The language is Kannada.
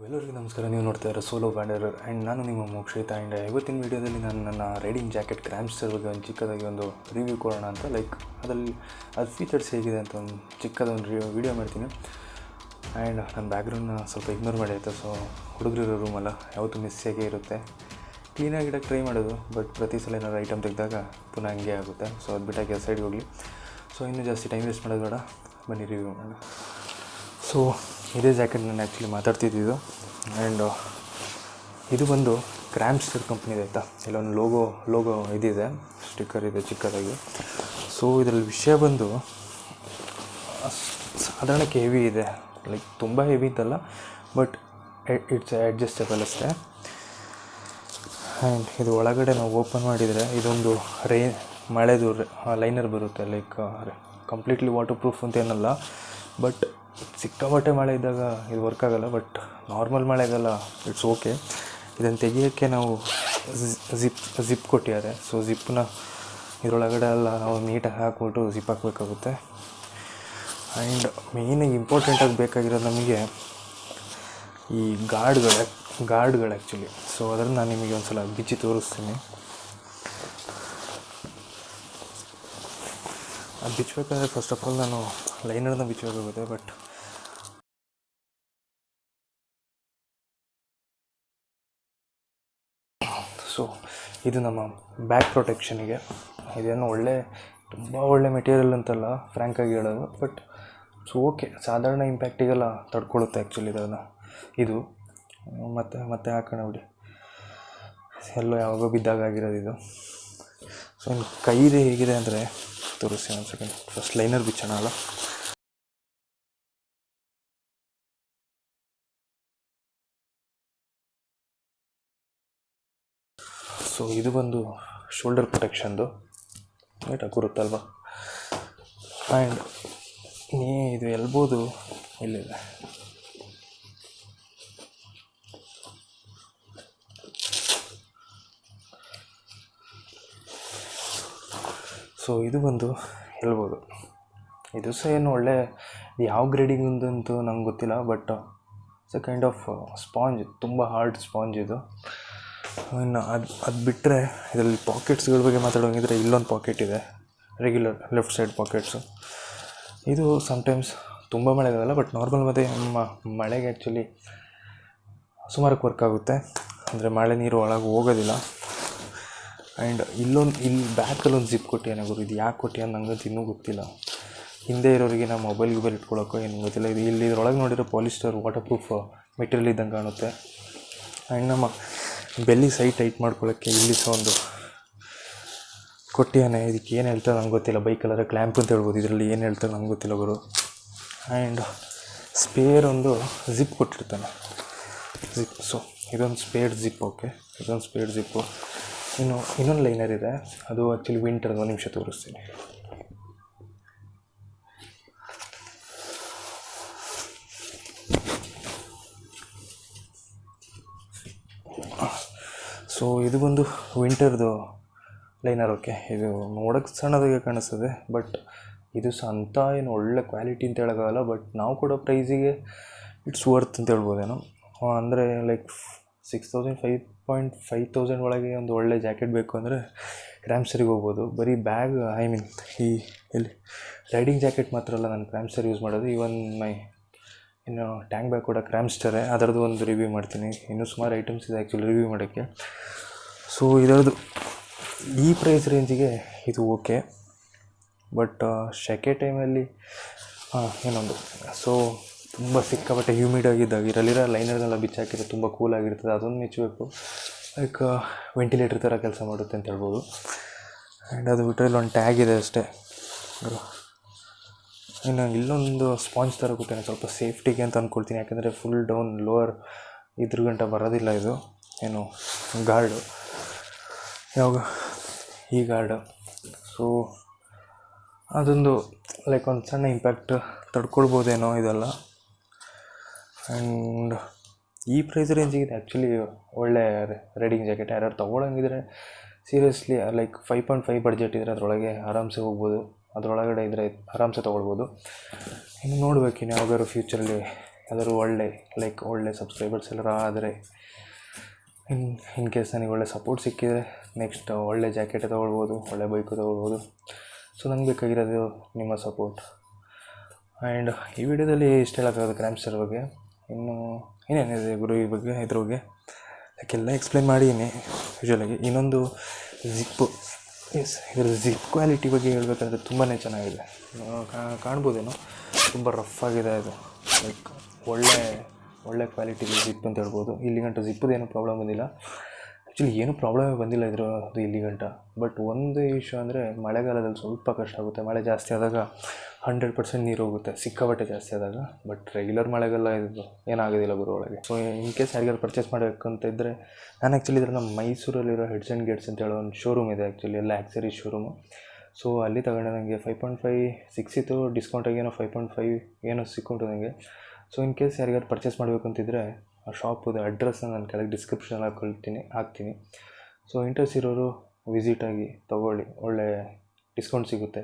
ಎಲ್ಲರಿಗೂ ನಮಸ್ಕಾರ. ನೀವು ನೋಡ್ತಾ ಇರೋ ಸೋಲೋ ಬ್ಯಾಂಡರ್ ಆ್ಯಂಡ್ ನಾನು ನಿಮ್ಮ ಮೋಕ್ಷಿತ. ಆ್ಯಂಡ್ ಇವತ್ತಿನ ವೀಡಿಯೋದಲ್ಲಿ ನಾನು ನನ್ನ ರೈಡಿಂಗ್ ಜಾಕೆಟ್ ಕ್ರಾಮ್ಸ್ಟರ್ ಬಗ್ಗೆ ಒಂದು ಚಿಕ್ಕದಾಗಿ ಒಂದು ರಿವ್ಯೂ ಕೊಡೋಣ ಅಂತ, ಅದರಲ್ಲಿ ಅದು ಫೀಚರ್ಸ್ ಹೇಗಿದೆ ಅಂತ ಒಂದು ಚಿಕ್ಕದೊಂದು ವೀಡಿಯೋ ಮಾಡ್ತೀನಿ. ಆ್ಯಂಡ್ ನನ್ನ ಬ್ಯಾಕ್ಗ್ರೌಂಡ್ನ ಸ್ವಲ್ಪ ಇಗ್ನೋರ್ ಮಾಡಿ ಆಯಿತು. ಸೊ ಹುಡುಗರಿರೋ ರೂಮಲ್ಲ ಯಾವತ್ತೂ ಮಿಸ್ಸಾಗೇ ಇರುತ್ತೆ. ಕ್ಲೀನಾಗಿಡಕ್ಕೆ ಟ್ರೈ ಮಾಡೋದು, ಬಟ್ ಪ್ರತಿ ಸಲ ಏನಾದ್ರು ಐಟಮ್ ತೆಗೆದಾಗ ಪುನಃ ಹಂಗೆ ಆಗುತ್ತೆ. ಸೊ ಅದು ಬಿಟ್ಟಾಗಿ ಸೈಡ್ಗೆ ಹೋಗಲಿ. ಸೊ ಇನ್ನೂ ಜಾಸ್ತಿ ಟೈಮ್ ವೇಸ್ಟ್ ಮಾಡೋದು ಬೇಡ, ಬನ್ನಿ ರಿವ್ಯೂ ಮಾಡೋಣ. ಸೊ ಇದೇ ಜಾಕೆಟ್ ನಾನು ಆ್ಯಕ್ಚುಲಿ ಮಾತಾಡ್ತಿದ್ದಿದ್ದು. ಆ್ಯಂಡ್ ಇದು ಬಂದು ಕ್ರಾಮ್ಸ್ಟರ್ ಕಂಪ್ನಿದೆ ಆಯಿತಾ. ಇಲ್ಲೊಂದು ಲೋಗೋ ಇದಿದೆ, ಸ್ಟಿಕ್ಕರ್ ಇದೆ ಚಿಕ್ಕದಾಗಿ. ಸೊ ಇದರಲ್ಲಿ ವಿಷಯ ಬಂದು ಸಾಧಾರಣಕ್ಕೆ ಹೆವಿ ಇದೆ, ತುಂಬ ಹೆವಿ ಅಂತಲ್ಲ, ಬಟ್ ಇಟ್ಸ್ ಅಡ್ಜಸ್ಟಬಲ್ ಅಷ್ಟೇ. ಆ್ಯಂಡ್ ಇದು ಒಳಗಡೆ ನಾವು ಓಪನ್ ಮಾಡಿದರೆ ಇದೊಂದು ಮಳೆದು ಲೈನರ್ ಬರುತ್ತೆ. ಕಂಪ್ಲೀಟ್ಲಿ ವಾಟರ್ ಪ್ರೂಫ್ ಅಂತ ಏನಲ್ಲ, ಬಟ್ ಸಿಕ್ಕಾಪಟ್ಟೆ ಮಳೆ ಇದ್ದಾಗ ಇದು ವರ್ಕ್ ಆಗೋಲ್ಲ. ಬಟ್ ನಾರ್ಮಲ್ ಮಳೆಗೆಲ್ಲ ಇಟ್ಸ್ ಓಕೆ. ಇದನ್ನು ತೆಗಿಯೋಕ್ಕೆ ನಾವು ಜಿಪ್ ಕೊಟ್ಟಿದ್ದಾರೆ. ಸೊ ಜಿಪ್ಪನ್ನ ಇದರೊಳಗಡೆ ಎಲ್ಲ ನಾವು ನೀಟಾಗಿ ಹಾಕ್ಬಿಟ್ಟು ಜಿಪ್ ಹಾಕಬೇಕಾಗುತ್ತೆ. ಆ್ಯಂಡ್ ಮೇಯ್ನಾಗಿ ಇಂಪಾರ್ಟೆಂಟಾಗಿ ಬೇಕಾಗಿರೋದು ನಮಗೆ ಈ ಗಾರ್ಡ್ಗಳು ಆ್ಯಕ್ಚುಲಿ. ಸೊ ಅದನ್ನು ನಾನು ನಿಮಗೆ ಒಂದು ಸಲ ಬಿಚ್ಚಿ ತೋರಿಸ್ತೀನಿ. ಅದು ಬಿಚ್ಚಬೇಕಾದ್ರೆ ಫಸ್ಟ್ ಆಫ್ ಆಲ್ ನಾನು ಲೈನರ್ನ ಬಿಚ್ಚಬೇಕಾಗುತ್ತೆ. ಬಟ್ ಸೊ ಇದು ನಮ್ಮ ಬ್ಯಾಕ್ ಪ್ರೊಟೆಕ್ಷನಿಗೆ. ಇದೇನು ತುಂಬ ಒಳ್ಳೆ ಮೆಟೀರಿಯಲ್ ಅಂತಲ್ಲ, ಫ್ರ್ಯಾಂಕಾಗಿ ಹೇಳೋದು. ಬಟ್ ಸೊ ಓಕೆ, ಸಾಧಾರಣ ಇಂಪ್ಯಾಕ್ಟಿಗೆಲ್ಲ ತಡ್ಕೊಳ್ಳುತ್ತೆ ಆ್ಯಕ್ಚುಲಿ ಇದು. ಮತ್ತೆ ಹಾಕೋಣ ಬಿಡಿ, ಎಲ್ಲೋ ಯಾವಾಗೋ ಬಿದ್ದಾಗ ಆಗಿರೋದು ಇದು. ಸೊ ಇನ್ನು ಕೈದು ಹೇಗಿದೆ ಅಂದರೆ ತೋರಿಸಿ ಒಂದು ಸೆಕೆಂಡ್. ಫಸ್ಟ್ ಲೈನರ್ ಬಿಚ್ಚೋಣ ಅಲ್ಲ. ಸೊ ಇದು ಬಂದು ಶೋಲ್ಡರ್ ಪ್ರೊಟೆಕ್ಷನ್ದು, ನೀಟಾಗಿ ಕೂರುತ್ತಲ್ವ. ಆ್ಯಂಡ್ ಇದು ಎಲ್ಬೋದು ಇಲ್ಲಿದೆ. ಸೊ ಇದು ಬಂದು ಹೇಳ್ಬೋದು. ಇದು ಸಹ ಏನು ಒಳ್ಳೆ ಯಾವ ಗ್ರೇಡಿಂಗಂತೂ ನಂಗೆ ಗೊತ್ತಿಲ್ಲ, but it's A kind of sponge, ತುಂಬ ಹಾರ್ಡ್ ಸ್ಪಾಂಜ್ ಇದು. ಇನ್ನು ಅದು ಬಿಟ್ಟರೆ ಇದರಲ್ಲಿ ಪಾಕೆಟ್ಸ್ಗಳ ಬಗ್ಗೆ ಮಾತಾಡೋಂಗಿದ್ರೆ ಇಲ್ಲೊಂದು ಪಾಕೆಟ್ ಇದೆ, ರೆಗ್ಯುಲರ್ ಲೆಫ್ಟ್ ಸೈಡ್ ಪಾಕೆಟ್ಸು. ಇದು ಸಮ್ಟೈಮ್ಸ್ ತುಂಬ ಮಳೆಗಾಗಲ್ಲ, ಬಟ್ ನಾರ್ಮಲ್ ಮತ್ತು ಮಳೆಗೆ ಆ್ಯಕ್ಚುಲಿ ಸುಮಾರಕ್ಕೆ ವರ್ಕ್ ಆಗುತ್ತೆ. ಅಂದರೆ ಮಳೆ ನೀರು ಒಳಗೆ ಹೋಗೋದಿಲ್ಲ. ಆ್ಯಂಡ್ ಇಲ್ಲಿ ಬ್ಯಾಕಲ್ಲೊಂದು ಜಿಪ್ ಕೊಟ್ಟಿಯಾನೆ ಗುರು. ಇದು ಯಾಕೆ ಕೊಟ್ಟಿಯಾನ ನಂಗಂತೂ ಇನ್ನೂ ಗೊತ್ತಿಲ್ಲ. ಹಿಂದೆ ಇರೋರಿಗೆ ನಾವು ಮೊಬೈಲ್ ಇಟ್ಕೊಳ್ಳೋಕ್ಕೋ ಏನು ಗೊತ್ತಿಲ್ಲ. ಇದು ಇದ್ರೊಳಗೆ ನೋಡಿರೋ ಪಾಲಿಸ್ಟರ್ ವಾಟರ್ ಪ್ರೂಫ್ ಮೆಟೀರಿಯಲ್ ಇದ್ದಂಗೆ ಕಾಣುತ್ತೆ. ಆ್ಯಂಡ್ ನಮ್ಮ ಬೆಲ್ಲಿ ಸೈಡ್ ಟೈಟ್ ಮಾಡ್ಕೊಳ್ಳೋಕ್ಕೆ ಇಲ್ಲಿ ಸಹ ಒಂದು ಕೊಟ್ಟಿಯಾನೆ. ಇದಕ್ಕೆ ಏನು ಹೇಳ್ತಾರೆ ನಂಗೆ ಗೊತ್ತಿಲ್ಲ. ಬೈಕಲ್ಲರ ಕ್ಲ್ಯಾಂಪ್ ಅಂತ ಹೇಳ್ಬೋದು, ಇದರಲ್ಲಿ ಏನು ಹೇಳ್ತಾರೆ ನಂಗೆ ಗೊತ್ತಿಲ್ಲ ಗುರು. ಆ್ಯಂಡ್ ಸ್ಪೇರ್ ಒಂದು ಜಿಪ್ ಕೊಟ್ಟಿರ್ತಾನೆ, ಜಿಪ್. ಸೊ ಇದೊಂದು ಸ್ಪೇರ್ ಜಿಪ್. ಓಕೆ, ಇದೊಂದು ಸ್ಪೇರ್ ಜಿಪ್ಪು. ಇನ್ನೊಂದು ಲೈನರ್ ಇದೆ, ಅದು ಆ್ಯಕ್ಚುಲಿ ವಿಂಟರ್. ಒಂದು ನಿಮಿಷ ತೋರಿಸ್ತೀನಿ. ಸೊ ಇದು ಬಂದು ವಿಂಟರ್ದು ಲೈನರ್. ಓಕೆ, ಇದು ನೋಡೋಕ್ಕೆ ಸಣ್ಣದಾಗೆ ಕಾಣಿಸ್ತದೆ, ಬಟ್ ಇದು ಸಹ ಅಂಥ ಏನು ಒಳ್ಳೆ ಕ್ವಾಲಿಟಿ ಅಂತ ಹೇಳೋಕ್ಕಾಗಲ್ಲ. ಬಟ್ ನಾವು ಕೊಡೋ ಪ್ರೈಸಿಗೆ ಇಟ್ಸ್ ವರ್ತ್ ಅಂತ ಹೇಳ್ಬೋದೇನೋ. ಅಂದರೆ 6,000 5,000 ಒಳಗೆ ಒಂದು ಒಳ್ಳೆ ಜಾಕೆಟ್ ಬೇಕು ಅಂದರೆ ಕ್ರಾಮ್ಸ್ಟರಿಗೆ ಹೋಗ್ಬೋದು. ಬರೀ ಬ್ಯಾಗ್, ಎಲ್ಲಿ ರೈಡಿಂಗ್ ಜಾಕೆಟ್ ಮಾತ್ರ ಅಲ್ಲ ನಾನು ಕ್ರಾಮ್ಸ್ಟರ್ ಯೂಸ್ ಮಾಡೋದು. ಇನ್ನು ಟ್ಯಾಂಕ್ ಬ್ಯಾಗ್ ಕೂಡ ಕ್ರಾಮ್ಸ್ಟರೇ. ಅದರದ್ದು ಒಂದು ರಿವ್ಯೂ ಮಾಡ್ತೀನಿ. ಇನ್ನೂ ಸುಮಾರು ಐಟಮ್ಸ್ ಇದೆ ಆ್ಯಕ್ಚುಲಿ ರಿವ್ಯೂ ಮಾಡೋಕ್ಕೆ. ಸೊ ಇದರದ್ದು ಈ ಪ್ರೈಸ್ ರೇಂಜಿಗೆ ಇದು ಓಕೆ. ಬಟ್ ಸೆಕೆ ಟೈಮಲ್ಲಿ ಏನೊಂದು ಸೊ ತುಂಬ ಸಿಕ್ಕಾಪಟ್ಟೆ ಹ್ಯೂಮಿಡ್ ಆಗಿದ್ದಾಗ ಇದರಲ್ಲಿರೋ ಲೈನರ್ನೆಲ್ಲ ಬಿಚ್ಚಾಕಿದ್ರೆ ತುಂಬ ಕೂಲಾಗಿರ್ತದೆ. ಅದೊಂದು ಮೆಚ್ಚಬೇಕು. ವೆಂಟಿಲೇಟರ್ ಥರ ಕೆಲಸ ಮಾಡುತ್ತೆ ಅಂತ ಹೇಳ್ಬೋದು. ಆ್ಯಂಡ್ ಅದು ಬಿಟ್ಟರೆ ಇಲ್ಲೊಂದು ಟ್ಯಾಗ್ ಇದೆ ಅಷ್ಟೇ. ಇನ್ನು ಇಲ್ಲೊಂದು ಸ್ಪಾಂಜ್ ಥರ ಕೊಟ್ಟೇನೆ, ಸ್ವಲ್ಪ ಸೇಫ್ಟಿಗೆ ಅಂತ ಅಂದ್ಕೊಳ್ತೀನಿ. ಯಾಕೆಂದರೆ ಫುಲ್ ಡೌನ್ ಲೋವರ್ ಇದ್ರ ಗಂಟ ಬರೋದಿಲ್ಲ ಇದು. ಏನು ಗಾರ್ಡು, ಯಾವಾಗ ಈ ಗಾರ್ಡು. ಸೊ ಅದೊಂದು ಒಂದು ಸಣ್ಣ ಇಂಪ್ಯಾಕ್ಟ್ ತಡ್ಕೊಳ್ಬೋದೇನೋ ಇದೆಲ್ಲ. ಆ್ಯಂಡ್ ಈ ಪ್ರೈಸ್ ರೇಂಜಿಗೆ ಇದು ಆ್ಯಕ್ಚುಲಿ ಒಳ್ಳೆ ರೈಡಿಂಗ್ ಜಾಕೆಟ್. ಯಾರು ತೊಗೊಳಂಗಿದ್ರೆ ಸೀರಿಯಸ್ಲಿ 5.5 ಬಡ್ಜೆಟ್ ಇದ್ದರೆ ಅದರೊಳಗೆ ಆರಾಮ್ಸೆ ಹೋಗ್ಬೋದು. ಅದರೊಳಗಡೆ ಇದ್ದರೆ ಆರಾಮ್ಸೆ ತೊಗೊಳ್ಬೋದು. ಇನ್ನು ನೋಡ್ಬೇಕು, ಇನ್ನು ಯಾವಾಗಾದ್ರು ಫ್ಯೂಚರಲ್ಲಿ ಯಾವ್ದಾದ್ರು ಒಳ್ಳೆ ಸಬ್ಸ್ಕ್ರೈಬರ್ಸ್ ಎಲ್ಲರ ಆದರೆ ಇನ್ ಕೇಸ್ ನನಗೆ ಒಳ್ಳೆ ಸಪೋರ್ಟ್ ಸಿಕ್ಕಿದರೆ ನೆಕ್ಸ್ಟ್ ಒಳ್ಳೆ ಜಾಕೆಟ್ ತೊಗೊಳ್ಬೋದು, ಒಳ್ಳೆ ಬೈಕು ತೊಗೊಳ್ಬೋದು. ಸೊ ನಂಗೆ ಬೇಕಾಗಿರೋದು ನಿಮ್ಮ ಸಪೋರ್ಟ್. ಆ್ಯಂಡ್ ಈ ವಿಡಿಯೋದಲ್ಲಿ ಇಷ್ಟು ಹೇಳೋಕ್ಕಾಗೋದು ಕ್ರ್ಯಾಂಪ್ಸ್ಟರ್ ಬಗ್ಗೆ. ಇನ್ನು ಏನೇನಿದೆ ಗುರು ಈ ಬಗ್ಗೆ ಇದ್ರ ಬಗ್ಗೆ ಅದಕ್ಕೆಲ್ಲ ಎಕ್ಸ್ಪ್ಲೇನ್ ಮಾಡಿದ್ದೀನಿ ಯೂಶ್ವಲಾಗಿ. ಇನ್ನೊಂದು ಜಿಪ್ಪು, ಇದರ ಜಿಪ್ ಕ್ವಾಲಿಟಿ ಬಗ್ಗೆ ಹೇಳಬೇಕಂದ್ರೆ ತುಂಬಾ ಚೆನ್ನಾಗಿದೆ. ಕಾಣ್ಬೋದೇನೋ, ತುಂಬ ರಫ್ ಆಗಿದೆ ಇದು. ಲೈಕ್ ಒಳ್ಳೆ ಕ್ವಾಲಿಟಿ ಜಿಪ್ ಅಂತ ಹೇಳ್ಬೋದು. ಇಲ್ಲಿ ಗಂಟ ಜಿಪ್ಪದು ಏನೂ ಪ್ರಾಬ್ಲಮ್ ಬಂದಿಲ್ಲ. ಆ್ಯಕ್ಚುಲಿ ಏನೂ ಪ್ರಾಬ್ಲಮೇ ಬಂದಿಲ್ಲ ಅದು ಇಲ್ಲಿ ಗಂಟ. ಬಟ್ ಒಂದು ಇಶ್ಯೂ ಅಂದರೆ ಮಳೆಗಾಲದಲ್ಲಿ ಸ್ವಲ್ಪ ಕಷ್ಟ ಆಗುತ್ತೆ. ಮಳೆ ಜಾಸ್ತಿ ಆದಾಗ 100% ನೀರು ಹೋಗುತ್ತೆ, ಸಿಕ್ಕಾಪಟ್ಟೆ ಜಾಸ್ತಿ ಆದಾಗ. ಬಟ್ ರೆಗ್ಯುಲರ್ ಮಳೆಗೆಲ್ಲ ಇದು ಏನಾಗೋದಿಲ್ಲ ಗುರು ಒಳಗೆ. ಸೊ ಇನ್ ಕೇಸ್ ಯಾರಿಗಾರು ಪರ್ಚೇಸ್ ಮಾಡಬೇಕಂತ ಇದ್ದರೆ, ನಾನು ಆ್ಯಕ್ಚುಲಿ ಇದ್ರ ನಮ್ಮ ಮೈಸೂರಲ್ಲಿರೋ ಹೆಡ್ಸ್ ಆ್ಯಂಡ್ ಗೇಟ್ಸ್ ಅಂತ ಹೇಳೋ ಒಂದು ಶೋರೂಮ್ ಇದೆ ಆ್ಯಕ್ಚುಲಿ, ಎಲ್ಲ ಆಕ್ಸರೀಸ್ ಶೋರೂಮು. ಸೊ ಅಲ್ಲಿ ತಗೊಂಡೆ. ನನಗೆ 5.5 ಸಿಕ್ಸಿತ್ತು, ಡಿಸ್ಕೌಂಟಾಗಿ ಏನೋ 5.5 ಏನೋ ಸಿಕ್ಕಿತು ನನಗೆ. ಸೊ ಇನ್ ಕೇಸ್ ಯಾರಿಗಾರು ಪರ್ಚೇಸ್ ಮಾಡಬೇಕಂತಿದ್ರೆ ಆ ಶಾಪದು ಅಡ್ರೆಸ್ನ ನಾನು ಕೆಳಗೆ ಡಿಸ್ಕ್ರಿಪ್ಷನಲ್ಲಿ ಹಾಕ್ತೀನಿ. ಸೊ ಇಂಟ್ರೆಸ್ಟ್ ಇರೋರು ವಿಸಿಟಾಗಿ ತೊಗೊಳ್ಳಿ, ಒಳ್ಳೆ ಡಿಸ್ಕೌಂಟ್ ಸಿಗುತ್ತೆ.